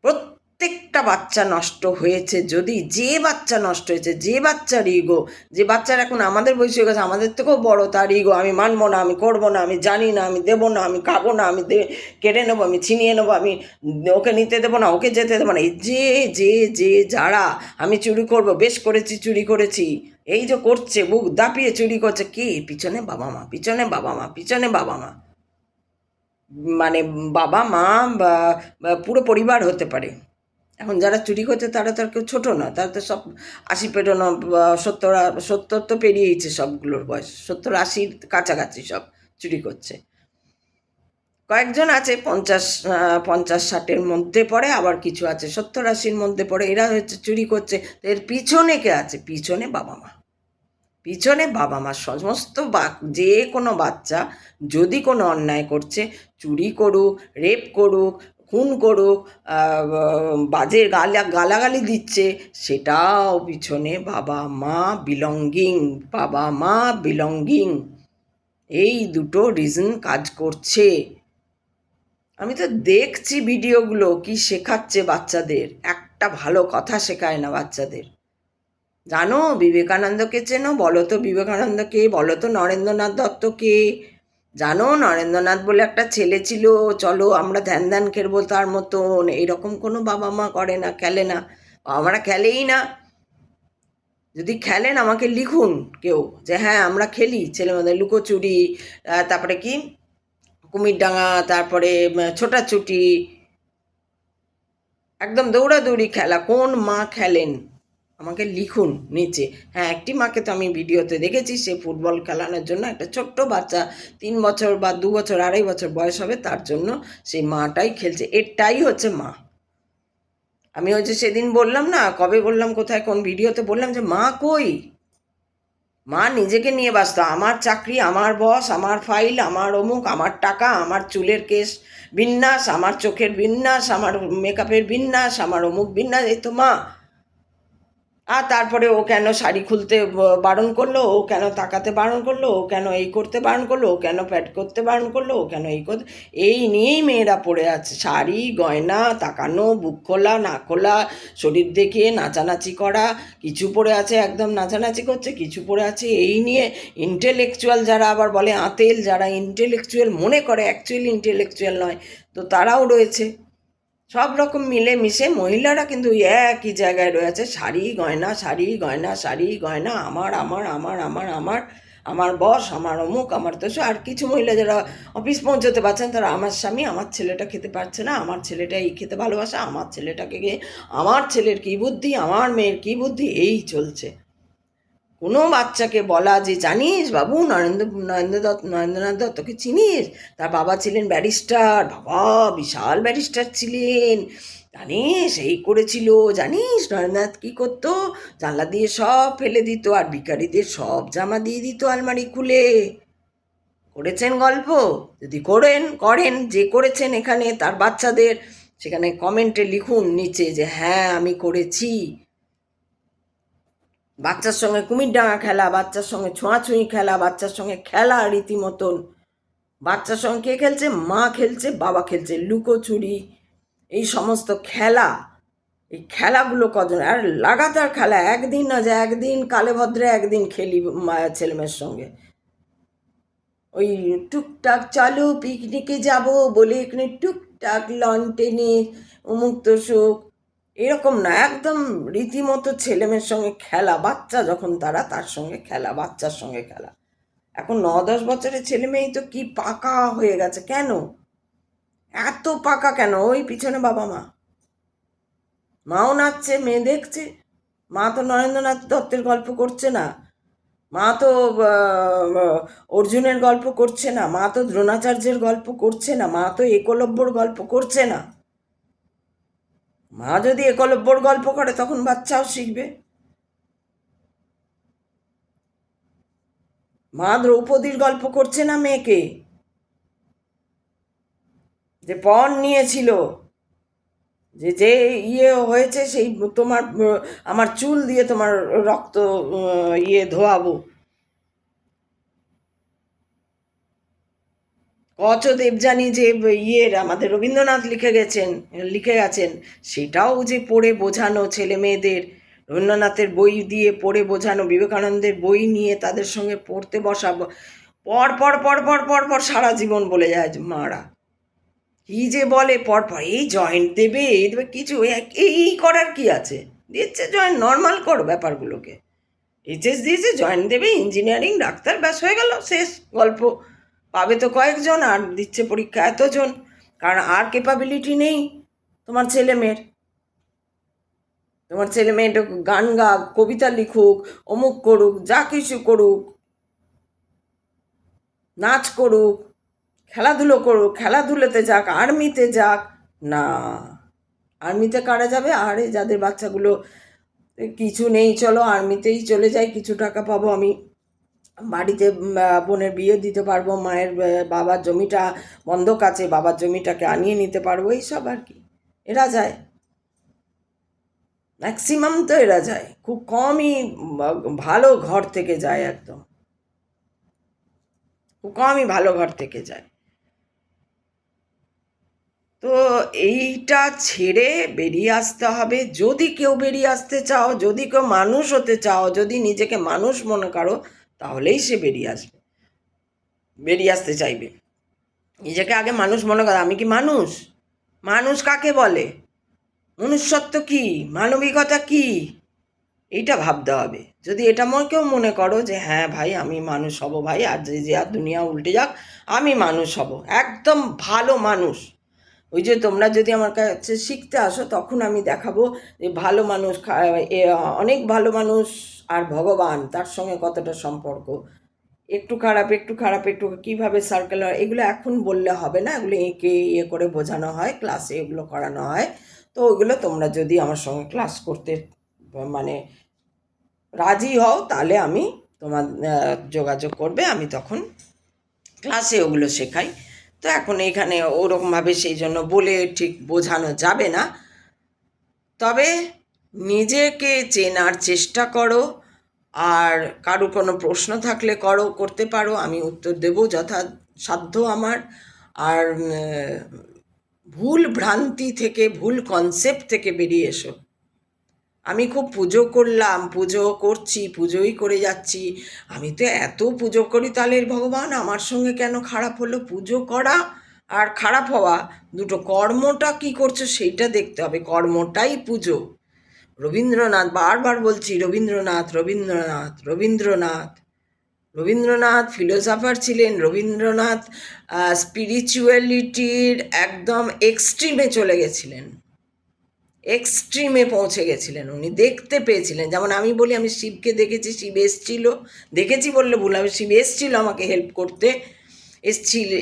Speaker 1: প্রত্যেকটা বাচ্চা নষ্ট হয়েছে। যদি যে বাচ্চা নষ্ট হয়েছে, যে বাচ্চার ইগো, যে বাচ্চার এখন আমাদের বয়স হয়ে গেছে, আমাদের থেকেও বড়, তার ইগো আমি মানবো না, আমি করবো না, আমি জানি না, আমি দেবো না, আমি খাবো না, আমি কেড়ে নেবো, আমি ছিনিয়ে নেবো, আমি ওকে নিতে দেবো না, ওকে যেতে দেবো না, এই যে যে যে যারা, আমি চুরি করবো, বেশ করেছি চুরি করেছি, এই যে করছে, বুক দাপিয়ে চুরি করছে, কি পিছনে বাবা মা, পিছনে বাবা মা, পিছনে বাবা মা, মানে বাবা মা বা পুরো পরিবার হতে পারে। এখন যারা চুরি করছে তারা তো আর কেউ ছোটো না, তারা তো সব ৮০ পেরোনো, ৭০ তো পেরিয়েছে সবগুলোর বয়স, ৭০-৮০ কাছাকাছি সব চুরি করছে। কয়েকজন আছে ৫০-৬০-এর মধ্যে পড়ে, আবার কিছু আছে ৭০-৮০-র মধ্যে পড়ে, এরা হচ্ছে চুরি করছে। এর পিছনে কে আছে, পিছনে বাবা মা, পিছনে বাবা মা। সমস্ত যে কোনো বাচ্চা যদি কোনো অন্যায় করছে, চুরি করুক, রেপ করুক, খুন করুক, বাজে গালাগালি দিচ্ছে, সেটাও পিছনে বাবা মা বিলঙ্গিং, বাবা মা বিলঙ্গিং, এই দুটো রিজন কাজ করছে। আমি তো দেখছি ভিডিওগুলো, কি শেখাচ্ছে বাচ্চাদের, একটা ভালো কথা শেখায় না বাচ্চাদের। জানো বিবেকানন্দকে চেনো, বলো তো বিবেকানন্দকে, বলো তো নরেন্দ্রনাথ দত্তকে, জানো নরেন্দ্রনাথ বলে একটা ছেলে ছিল, চলো আমরা ধ্যান ধ্যান খেলবো তার মতন, এইরকম কোনো বাবা মা করে না, খেলে না, বাবা মারা খেলেই না। যদি খেলেন আমাকে লিখুন কেউ, যে হ্যাঁ আমরা খেলি ছেলেমেয়েদের লুকোচুরি, তারপরে কি কুমিরডাঙ্গা, তারপরে ছোটাছুটি, একদম দৌড়াদৌড়ি খেলা, কোন মা খেলেন আমাকে লিখুন নিচে। হ্যাঁ একটি মাকে তো আমি ভিডিওতে দেখেছি, সে ফুটবল খেলানোর জন্য একটা ছোট্ট বাচ্চা ৩ বছর বা ২ বছর ২.৫ বছর বয়স হবে, তার জন্য সেই মাটাই খেলছে, এটাই হচ্ছে মা। আমি ওই যে সেদিন বললাম না, কবে বললাম, কোথায় কোন ভিডিওতে বললাম যে মা কই, মা নিজেকে নিয়ে ব্যস্ত, আমার চাকরি, আমার বস, আমার ফাইল, আমার অমুক, আমার টাকা, আমার চুলের কেশ বিন্যাস, আমার চোখের বিন্যাস, আমার মেকআপের বিন্যাস, আমার অমুক বিন্যাস, এই তো মা। আর তারপরে ও কেন শাড়ি খুলতে বারণ করলো, ও কেন তাকাতে বারণ করলো, ও কেন এই করতে বারণ করলো, ও কেন প্যাড করতে বারণ করলো, ও কেন এই করতে, এই নিয়েই মেয়েরা পড়ে আছে। শাড়ি, গয়না, তাকানো, বুক খোলা, না খোলা, শরীর দেখিয়ে নাচানাচি করা, কিছু পড়ে আছে একদম নাচানাচি করছে, কিছু পড়ে আছে এই নিয়ে। ইন্টেলেকচুয়াল যারা আবার বলে আঁতেল, যারা ইন্টেলেকচুয়াল মনে করে, অ্যাকচুয়ালি ইন্টেলেকচুয়াল নয়, তো তারাও রয়েছে। সব রকম মিলে মিশে মহিলারা কিন্তু একই জায়গায় রয়েছে, শাড়ি গয়না, শাড়ি গয়না, শাড়ি গয়না, আমার আমার আমার আমার আমার আমার বস, আমার অমুক, আমার তো আর কিছু মহিলা যারা অফিস পৌঁছতে পারছেন, তারা আমার স্বামী, আমার ছেলেটা খেতে পারছে না, আমার ছেলেটা এই খেতে ভালোবাসে, আমার ছেলেটাকে গিয়ে, আমার ছেলের কী বুদ্ধি, আমার মেয়ের কী বুদ্ধি, এই চলছে। কোনো বাচ্চাকে বলা যে জানিস বাবু নরেন্দ্রনাথ দত্তকে চিনিস, তার বাবা ছিলেন ব্যারিস্টার, বাবা বিশাল ব্যারিস্টার ছিলেন, জানিস এই করেছিল, জানিস নরেন্দ্রনাথ কী করতো, জানলা দিয়ে সব ফেলে দিত আর ভিখারিদের সব জামা দিয়ে দিত আলমারি খুলে। করেছেন গল্প? যদি করেন যে করেছেন এখানে তার বাচ্চাদের, সেখানে কমেন্টে লিখুন নিচে যে হ্যাঁ আমি করেছি। বাচ্চার সঙ্গে কুমিরডাঙা খেলা, বাচ্চার সঙ্গে ছোঁয়াছুঁয়ি খেলা, বাচ্চার সঙ্গে খেলা রীতিমতন। বাচ্চার সঙ্গে কে খেলছে? মা খেলছে, বাবা খেলছে, লুকোচুরি, এই সমস্ত খেলা। এই খেলাগুলো কজন, আর লাগাতার খেলা, একদিন না যে একদিন কালে ভদ্রে একদিন খেলি ছেলেমেয়ের সঙ্গে। ওই টুকটাক চলো পিকনিকে যাব বলে এখানে টুকটাক লন টেনিস অমুক তসুক, এরকম না, একদম রীতিমতো ছেলেমেয়ের সঙ্গে খেলা। বাচ্চা যখন তারা, তার সঙ্গে খেলা, বাচ্চার সঙ্গে খেলা। এখন 9-10 বছরের ছেলে মেয়েই তো কি পাকা হয়ে গেছে। কেন এত পাকা? কেন? ওই পিছনে বাবা মা, মাও নাচছে, মেয়ে দেখছে। মা তো নরেন্দ্রনাথ দত্তের গল্প করছে না, মা তো অর্জুনের গল্প করছে না, মা তো দ্রোণাচার্যের গল্প করছে না, মা তো একলব্যর গল্প করছে না। মা যদি একলব্যর গল্প করে তখন বাচ্চাও শিখবে। মা দ্রৌপদীর গল্প করছে না মেয়েকে, যে পণ নিয়েছিল, যে যে ইয়ে হয়েছে সেই তোমার আমার চুল দিয়ে তোমার রক্ত ধোয়াবো। কচ দেবযানী যে আমাদের রবীন্দ্রনাথ লিখে গেছেন, সেটাও যে পড়ে বোঝানো ছেলে মেয়েদের, রবীন্দ্রনাথের বই দিয়ে পড়ে বোঝানো, বিবেকানন্দের বই নিয়ে তাদের সঙ্গে পড়তে বসাবো। পর পর পর পর পর পর সারা জীবন বলে যায় মারা, কি যে বলে পর পর, এই জয়েন্ট দেবে, এই দেবে, কিছু এই করার কি আছে? দিচ্ছে জয়েন্ট, নর্মাল করো ব্যাপারগুলোকে। এইচএস দিয়েছে, জয়েন্ট দেবে, ইঞ্জিনিয়ারিং, ডাক্তার, ব্যাস হয়ে গেল, শেষ গল্প। পাবে তো কয়েকজন, আর দিচ্ছে পরীক্ষা এতজন, কারণ আর ক্যাপাবিলিটি নেই তোমার ছেলে মেয়ের। তোমার ছেলে মেয়ে গান গাক, কবিতা লিখুক, অমুক করুক, যা কিছু করুক, নাচ করুক, খেলাধুলো করুক, খেলাধুলোতে যাক, আর্মিতে যাক। না, আর্মিতে কারা যাবে? আরে যাদের বাচ্চাগুলো কিছু নেই, চলো আর্মিতেই চলে যাই, কিছু টাকা পাবো, আমি বাড়িতে বোনের বিয়ে দিতে পারবো, মায়ের বাবার জমিটা বন্ধক আছে, বাবার জমিটাকে আনিয়ে নিতে পারবো, এইসব আর কি। এরা যায়, ম্যাক্সিমাম তো এরা যায়, খুব কমই ভালো ঘর থেকে যায়, একদম খুব কমই ভালো ঘর থেকে যায়। তো এইটা ছেড়ে বেরিয়ে আসতে হবে। যদি কেউ বেরিয়ে আসতে চাও, যদি কেউ মানুষ হতে চাও, যদি নিজেকে মানুষ মনে করো, তাহলেই সে বেরিয়ে আসবে, বেরিয়ে আসতে চাইবে। নিজেকে আগে মানুষ মনে করো। আমি কি মানুষ? মানুষ কাকে বলে? মনুষ্যত্ব কি? মানবিকতা কি? এইটা ভাবতে হবে। যদি এটা কেউ মনে করো যে হ্যাঁ ভাই আমি মানুষ হব, ভাই আর যে আর দুনিয়া উল্টে যাক, আমি মানুষ হব, একদম ভালো মানুষ। ওই যে তোমরা যদি আমার কাছে শিখতে আসো, তখন আমি দেখাবো যে ভালো মানুষ, অনেক ভালো মানুষ আর ভগবান, তার সঙ্গে কতটা সম্পর্ক। একটু খারাপ, একটু খারাপ, একটু কীভাবে সার্কেল হয়, এগুলো এখন বললে হবে না, এগুলো এঁকে করে বোঝানো হয়, ক্লাসে এগুলো করানো হয়। তো ওইগুলো তোমরা যদি আমার সঙ্গে ক্লাস করতে মানে রাজি হও, তাহলে আমি তোমার যোগাযোগ করবে, আমি তখন ক্লাসে ওগুলো শেখাই। তো এখন এখানে ওরকমভাবে সেই জন্য বলে ঠিক বোঝানো যাবে না। তবে নিজেকে চেনার চেষ্টা করো, আর কারো কোনো প্রশ্ন থাকলে করতে পারো, আমি উত্তর দেবো যথাসাধ্য আমার। আর ভুল ভ্রান্তি থেকে, ভুল কনসেপ্ট থেকে বেরিয়ে এসো। আমি খুব পুজো করলাম, পুজো করছি, পুজোই করে যাচ্ছি, আমি তো এত পুজো করি, তাহলে ভগবান আমার সঙ্গে কেন খারাপ হলো? পুজো করা আর খারাপ হওয়া দুটো, কর্মটা কি করছো সেইটা দেখতে হবে, কর্মটাই পুজো। রবীন্দ্রনাথ, বারবার বলছি, রবীন্দ্রনাথ রবীন্দ্রনাথ রবীন্দ্রনাথ রবীন্দ্রনাথ ফিলোসফার ছিলেন। রবীন্দ্রনাথ স্পিরিচুয়ালিটির একদম এক্সট্রিমে চলে গেছিলেন, এক্সট্রিমে পৌঁছে গেছিলেন, উনি দেখতে পেয়েছিলেন। যেমন আমি বলি আমি শিবকে দেখেছি, শিব এসছিল, দেখেছি বললে ভুল হবে, শিব এসছিল আমাকে হেল্প করতে,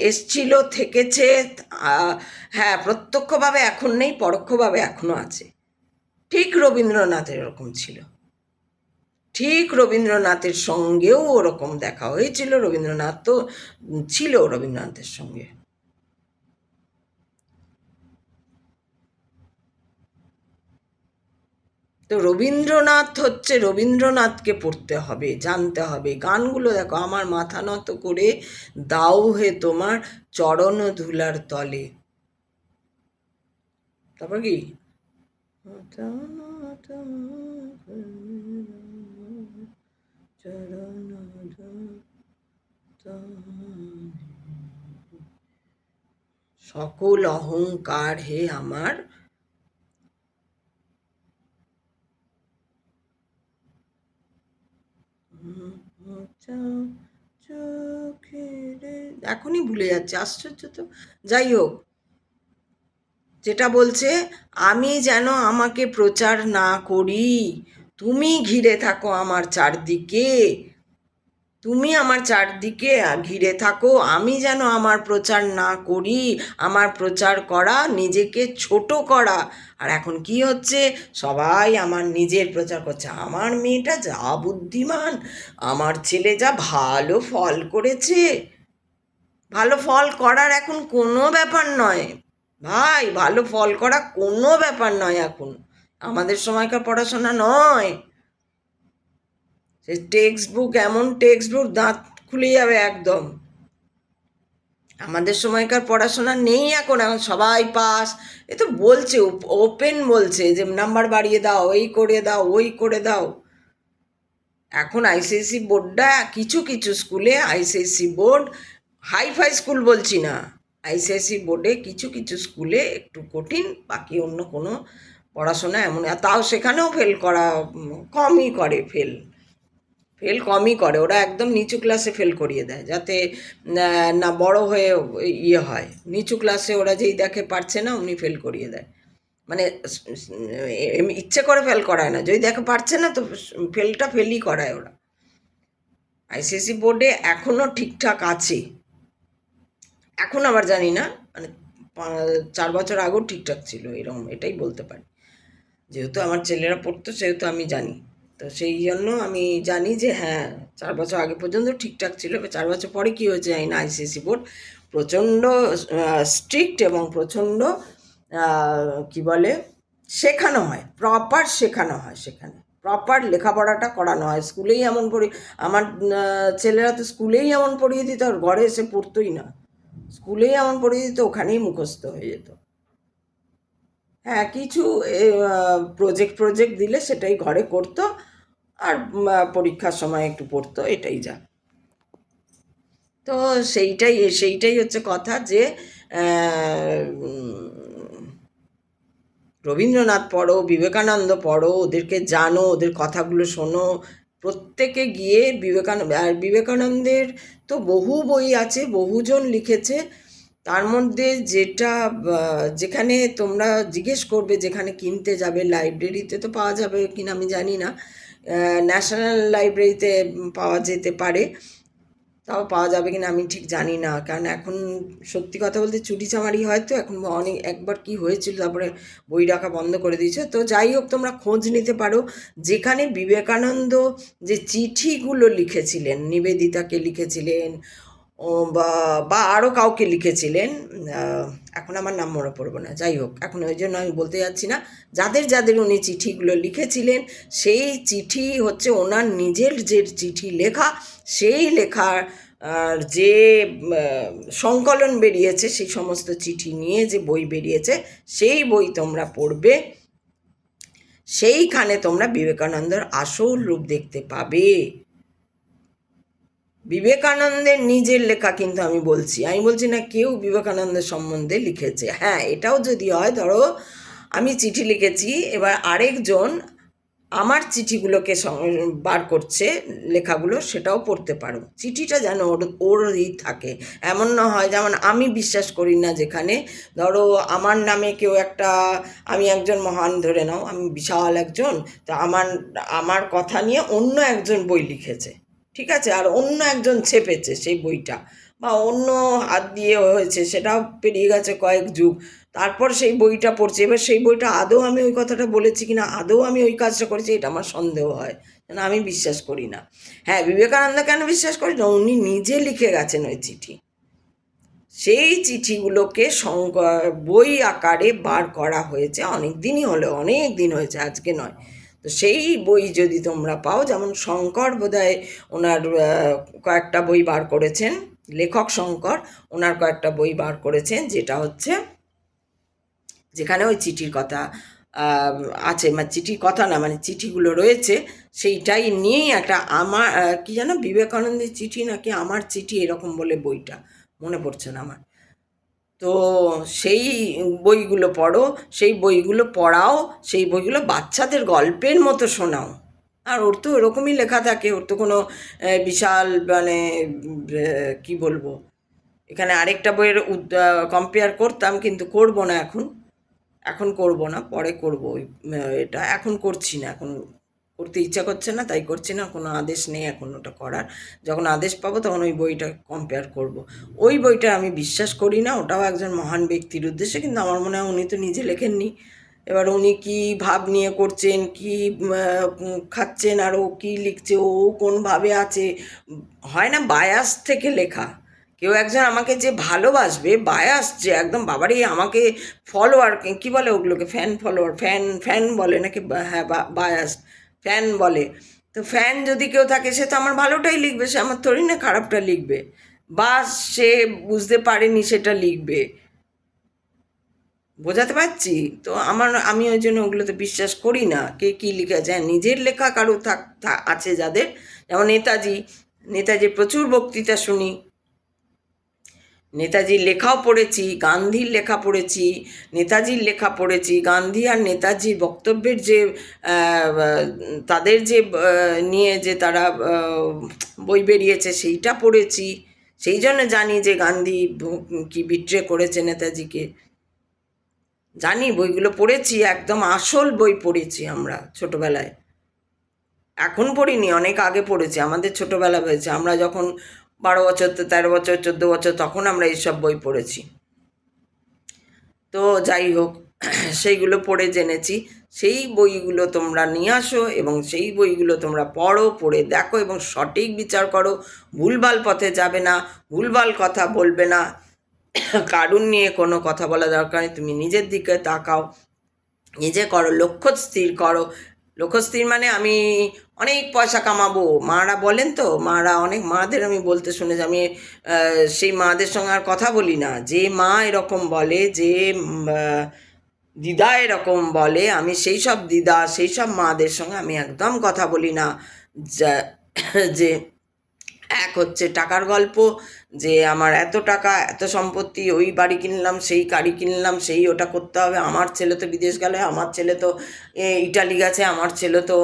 Speaker 1: এসছিল, থেকেছে। হ্যাঁ, প্রত্যক্ষভাবে এখন নেই, পরোক্ষভাবে এখনও আছে। ঠিক রবীন্দ্রনাথের এরকম ছিল, ঠিক রবীন্দ্রনাথের সঙ্গেও ওরকম দেখা হয়েছিল। রবীন্দ্রনাথ তো ছিল রবীন্দ্রনাথের সঙ্গে। তো রবীন্দ্রনাথ হচ্ছে, রবীন্দ্রনাথকে পড়তে হবে, জানতে হবে। গানগুলো দেখো, আমার মাথা নত করে দাও হে তোমার চরণ ধুলার তলে, তারপর কি সকল অহংকার হে আমার এখনই ভুলে যাচ্ছে, আশ্চর্য তো। যাই হোক, যেটা বলছে, আমি যেন আমাকে প্রচার না করি, তুমি ঘিরে থাকো আমার চারদিকে, তুমি আমার চারদিকে ঘিরে থাকো, আমি যেন আমার প্রচার না করি। আমার প্রচার করা নিজেকে ছোট করা। আর এখন কি হচ্ছে, সবাই আমার নিজের প্রচার করছে, আমার মেয়েটা যা বুদ্ধিমান, আমার ছেলে যা ভালো ফল করেছে। ভালো ফল করার এখন কোনো ব্যাপার নয় ভাই, ভালো ফল করা কোনো ব্যাপার নয় এখন, আমাদের সময়কার পড়াশোনা নয়। সে টেক্সট বুক, এমন টেক্সট বুক দাঁত খুলে যাবে একদম। আমাদের সময়কার পড়াশোনা নেই এখন, এখন সবাই পাস। এ তো বলছে, ওপেন বলছে যে নাম্বার বাড়িয়ে দাও, এই করে দাও, ওই করে দাও। এখন আইসিএসসি বোর্ডটা, কিছু কিছু স্কুলে আইসিএসসি বোর্ড, হাইফাই স্কুল বলছি না, আইসিএসসি বোর্ডে কিছু কিছু স্কুলে একটু কঠিন, বাকি অন্য কোনো পড়াশোনা এমন, তাও সেখানেও ফেল করা কমই করে, ফেল কমই করে ওরা, একদম নিচু ক্লাসে ফেল করিয়ে দেয়, যাতে না বড় হয়ে ইয়ে হয়। নিচু ক্লাসে ওরা যেই দেখে পারছে না, উনি ফেল করিয়ে দেয়। মানে ইচ্ছে করে ফেল করায় না, যদি দেখে পারছে না তো ফেলটা ফেলই করায় ওরা। আইসিএসসি বোর্ডে এখনও ঠিকঠাক আছে, এখন আবার জানি না, মানে 4 বছর আগেও ঠিকঠাক ছিল এরকম, এটাই বলতে পারি। যেহেতু আমার ছেলেরা পড়তো সেহেতু আমি জানি, তো সেই জন্য আমি জানি যে হ্যাঁ, 4 বছর আগে পর্যন্ত ঠিকঠাক ছিল। 4 বছর পরে কী হয়েছে জানি না, আইসিএসসি বোর্ড প্রচণ্ড স্ট্রিক্ট এবং প্রচণ্ড কি বলে, শেখানো হয়, প্রপার শেখানো হয়, সেখানে প্রপার লেখাপড়াটা করানো হয়। স্কুলেই এমন পড়ি, আমার ছেলেরা তো স্কুলেই এমন পড়িয়ে দিত, আর ঘরে এসে পড়তোই না, স্কুলেই এমন পড়িয়ে দিত, ওখানেই মুখস্থ হয়ে যেত। হ্যাঁ, কিছু প্রজেক্ট দিলে সেটাই ঘরে করতো, আর পরীক্ষার সময় একটু পড়তো, এটাই যা। তো সেইটাই হচ্ছে কথা, যে রবীন্দ্রনাথ পড়ো, বিবেকানন্দ পড়ো, ওদেরকে জানো, ওদের কথাগুলো শোনো, প্রত্যেকে গিয়ে আর বিবেকানন্দের তো বহু বই আছে, বহুজন লিখেছে। তার মধ্যে যেটা যেখানে তোমরা জিজ্ঞেস করবে, যেখানে কিনতে যাবে, লাইব্রেরিতে তো পাওয়া যাবে কিনা আমি জানি না, ন্যাশনাল লাইব্রেরিতে পাওয়া যেতে পারে, তাও পাওয়া যাবে কিনা আমি ঠিক জানি না, কারণ এখন সত্যি কথা বলতে চুরিচামারি হয়, তো এখন একবার কি হয়েছিল, তারপরে বই রাখা বন্ধ করে দিয়েছে। তো যাই হোক, তোমরা খোঁজ নিতে পারো, যেখানে বিবেকানন্দ যে চিঠিগুলো লিখেছিলেন, নিবেদিতাকে লিখেছিলেন, ও বা আরও কাউকে লিখেছিলেন, এখন আমার নাম মনে পড়বো না, যাই হোক, এখন ওই জন্য আমি বলতে যাচ্ছি না। যাদের উনি চিঠিগুলো লিখেছিলেন, সেই চিঠি হচ্ছে ওনার নিজের যে চিঠি লেখা, সেই লেখার যে সংকলন বেরিয়েছে, সেই সমস্ত চিঠি নিয়ে যে বই বেরিয়েছে, সেই বই তোমরা পড়বে, সেইখানে তোমরা বিবেকানন্দের আসল রূপ দেখতে পাবে। বিবেকানন্দের নিজের লেখা কিন্তু আমি বলছি না কেউ বিবেকানন্দের সম্বন্ধে লিখেছে। হ্যাঁ, এটাও যদি হয়, ধরো আমি চিঠি লিখেছি, এবার আরেকজন আমার চিঠিগুলোকে বার করছে, লেখাগুলো, সেটাও পড়তে পারো। চিঠিটা যেন ওরই থাকে, এমন না হয়, যেমন আমি বিশ্বাস করি না, যেখানে ধরো আমার নামে কেউ একটা, আমি একজন মহান, ধরে নাও আমি বিশাল একজন, তা আমার কথা নিয়ে অন্য একজন বই লিখেছে, ঠিক আছে, আর অন্য একজন ছেপেছে সেই বইটা, বা অন্য হাত দিয়ে হয়েছে, সেটাও পেরিয়ে গেছে কয়েক যুগ, তারপর সেই বইটা পড়ছি, এবার সেই বইটা আদৌ আমি ওই কথাটা বলেছি কিনা, আদৌ আমি ওই কাজটা করেছি, এটা আমার সন্দেহ হয়, কেন আমি বিশ্বাস করি না। হ্যাঁ, বিবেকানন্দ কেন বিশ্বাস করি না, উনি নিজে লিখে গেছেন ওই চিঠি, সেই চিঠিগুলোকে বই আকারে বার করা হয়েছে, অনেক দিনই হলো, অনেক দিন হয়েছে, আজকে নয়। তো তো সেই বই যদি তোমরা পাও, যেমন শঙ্কর বোধহয় ওনার কয়েকটা বই বার করেছেন, লেখক শঙ্কর, ওনার কয়েকটা বই বার করেছেন, যেটা হচ্ছে যেখানে ওই চিঠির কথা আছে, মানে চিঠির কথা না, মানে চিঠিগুলো রয়েছে, সেইটাই নিয়েই একটা আমার কি যেন বিবেকানন্দের চিঠি নাকি আমার চিঠি এরকম বলে বইটা, মনে পড়ছে না আমার। তো সেই বইগুলো পড়ো, সেই বইগুলো পড়াও, সেই বইগুলো বাচ্চাদের গল্পের মতো শোনাও। আর ওর তো ওরকমই লেখা থাকে, ওর তো কোনো বিশাল মানে কি বলবো, এখানে আরেকটা বইয়ের কম্পেয়ার করতাম, কিন্তু করব না এখন, এখন করব না, পরে করব। ওই এটা এখন করছি না, এখন করতে ইচ্ছা করছে না, তাই করছি না, কোনো আদেশ নেই এখন ওটা করার। যখন আদেশ পাবো তখন ওই বইটা কম্পেয়ার করব। ওই বইটা আমি বিশ্বাস করি না, ওটাও একজন মহান ব্যক্তির উদ্দেশ্যে, কিন্তু আমার মনে হয় উনি তো নিজে লেখেননি। এবার উনি কী ভাব নিয়ে করছেন, কী খাচ্ছেন, আর ও কী লিখছে, ও কোন ভাবে আছে, হয় না বায়াস থেকে লেখা। কেউ একজন আমাকে যে ভালোবাসবে, বায়াস যে একদম বাবারে আমাকে ফলোয়ার, কী বলে ওগুলোকে, ফ্যান ফলোয়ার, ফ্যান ফ্যান বলে নাকি, হ্যাঁ বায়াস ফ্যান বলে। তো ফ্যান যদি কেউ থাকে সে তো আমার ভালোটাই লিখবে, সে আমার থোড়ি না খারাপটা লিখবে, বা সে বুঝতে পারেনি সেটা লিখবে। বোঝাতে পারছি তো? আমি ওই জন্য ওগুলোতে বিশ্বাস করি না, কে কী লিখে যায়। নিজের লেখা কারো আছে যাদের, যেমন নেতাজির প্রচুর বক্তৃতা শুনি, নেতাজির লেখাও পড়েছি, গান্ধীর লেখা পড়েছি, নেতাজির লেখা পড়েছি, গান্ধী আর নেতাজির বক্তব্যের যে তাদের যে নিয়ে যে তারা বই বেরিয়েছে সেইটা পড়েছি। সেই জন্য জানি যে গান্ধী কি বিট্রে করেছে নেতাজিকে, জানি, বইগুলো পড়েছি, একদম আসল বই পড়েছি আমরা ছোটোবেলায়। এখন পড়িনি, অনেক আগে পড়েছি, আমাদের ছোটোবেলা হয়েছে, আমরা যখন 12 বছর, 13 বছর, 14 বছর, তখন আমরা এইসব বই পড়েছি। তো যাই হোক, সেইগুলো পড়ে জেনেছি। সেই বইগুলো তোমরা নিয়ে আসো এবং সেই বইগুলো তোমরা পড়ো, পড়ে দেখো এবং সঠিক বিচার করো। ভুলভাল পথে যাবে না, ভুলভাল কথা বলবে না, কারুর নিয়ে কোনো কথা বলা দরকার নেই। তুমি নিজের দিকে তাকাও, নিজে করো, লক্ষ্য স্থির করো। লক্ষ্য স্থির মানে আমি অনেক পয়সা কামাবো, মারা বলেন তো, অনেক মাদের আমি বলতে শুনেছি, আমি সেই মাদের সঙ্গে আর কথা বলি না। যে মা এরকম বলে, যে দিদা এরকম বলে, আমি সেই সব দিদা, সেই সব মাদের সঙ্গে আমি একদম কথা বলি না। যে এক হচ্ছে টাকার গল্প, যে আমার এত টাকা, এত সম্পত্তি, ওই বাড়ি কিনলাম, সেই গাড়ি কিনলাম, সেই ওটা করতে হবে, আমার ছেলে তো বিদেশ গেলে, আমার ছেলে তো ইটালি গেছে, আমার ছেলে তো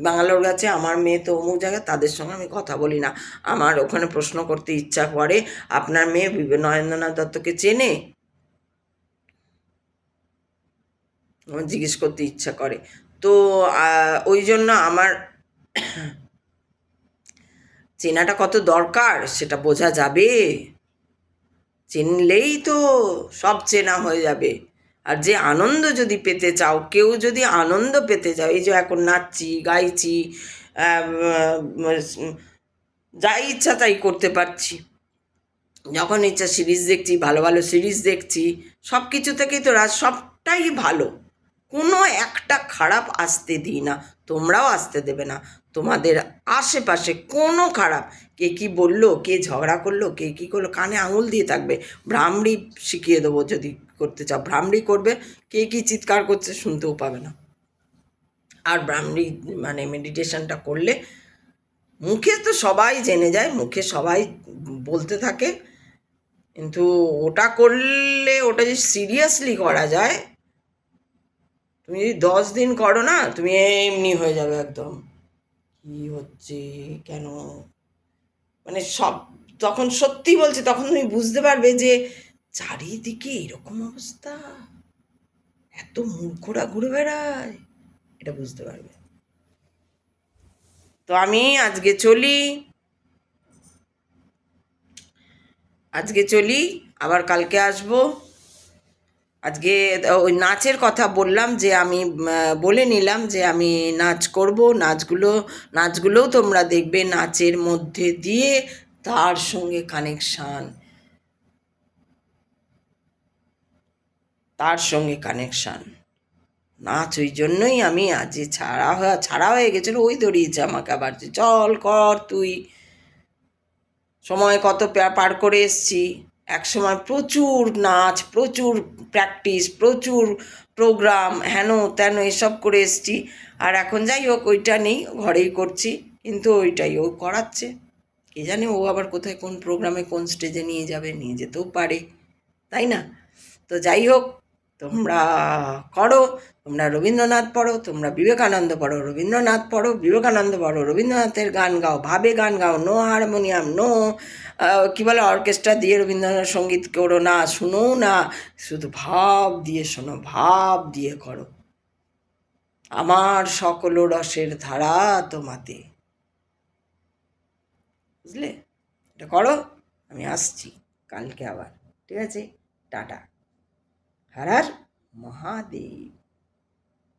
Speaker 1: ব্যাঙ্গালোর গেছে, আমার মেয়ে তো অমুক জায়গায়, তাদের সঙ্গে আমি কথা বলি না। আমার ওখানে প্রশ্ন করতে ইচ্ছা করে, আপনার মেয়ে নরেন্দ্রনাথ দত্তকে চেনে? আমার জিজ্ঞেস করতে ইচ্ছা করে। তো ওই জন্য আমার চেনাটা কত দরকার সেটা বোঝা যাবে, চিনলেই তো সব চেনা হয়ে যাবে। আর যে আনন্দ যদি পেতে চাও, কেউ যদি আনন্দ পেতে চাও, এই যে এখন নাচছি, গাইছি, যাই ইচ্ছা তাই করতে পারছি, যখন ইচ্ছা সিরিজ দেখছি, ভালো ভালো সিরিজ দেখছি, সব কিছু থেকেই তো সবটাই ভালো, কোনো একটা খারাপ আসতে দিই না, তোমরাও আসতে দেবে না। তোমাদের আশেপাশে কোনো খারাপ, কে কী বললো, কে ঝগড়া করলো, কে কী করলো, কানে আঙুল দিয়ে থাকবে। ভ্রামরি শিখিয়ে দেবো, যদি করতে চাও ভ্রামরি করবে, কে কী চিৎকার করছে শুনতেও পাবে না। আর ভ্রামরি মানে মেডিটেশনটা করলে মুখে তো সবাই জেনে যায়, মুখে সবাই বলতে থাকে, কিন্তু ওটা করলে, ওটা যে সিরিয়াসলি করা যায়, তুমি যদি 10 দিন করো না, তুমি এমনি হয়ে যাবে একদম, কি হচ্ছে কেন, মানে সব, তখন সত্যি বলছে, তখন তুমি বুঝতে পারবে যে চারিদিকে এরকম অবস্থা, এত মূর্খরা ঘুরে বেড়ায়, এটা বুঝতে পারবে। তো আমি আজকে চলি, আবার কালকে আসবো। আজকে ওই নাচের কথা বললাম, যে আমি বলে নিলাম যে আমি নাচ করব, নাচগুলোও তোমরা দেখবে, নাচের মধ্যে দিয়ে তার সঙ্গে কানেকশান, তার সঙ্গে কানেকশান, নাচ ওই জন্যই আমি আজ যে ছাড়া হয়ে গেছিলো, ওই দৌড়িয়েছে আমাকে আবার, যে চল কর তুই। সময় কত পার করে এসছি, এক সময় প্রচুর নাচ, প্রচুর প্র্যাকটিস, প্রচুর প্রোগ্রাম, হেন তেন এসব করে এসছি। আর এখন যাই হোক ওইটা নেই, ঘরেই করছি, কিন্তু ওইটাই ও করাচ্ছে। কে জানে ও আবার কোথায় কোন প্রোগ্রামে কোন স্টেজে নিয়ে যাবে, নিয়ে যেতেও পারে, তাই না? তো যাই হোক, তোমরা করো, তোমরা রবীন্দ্রনাথ পড়ো, তোমরা বিবেকানন্দ পড়ো, রবীন্দ্রনাথ পড়ো, বিবেকানন্দ পড়ো, রবীন্দ্রনাথের গান গাও, ভাবে গান গাও, নো হারমোনিয়াম, নো কী বলে অর্কেস্ট্রা দিয়ে রবীন্দ্রনাথ সঙ্গীত করো না, শুনো না, শুধু ভাব দিয়ে শোনো, ভাব দিয়ে করো। আমার সকল রসের ধারা তোমাতে, বুঝলে? এটা করো, আমি আসছি কালকে আবার, ঠিক আছে? টাটা। হর হর মহাদেব।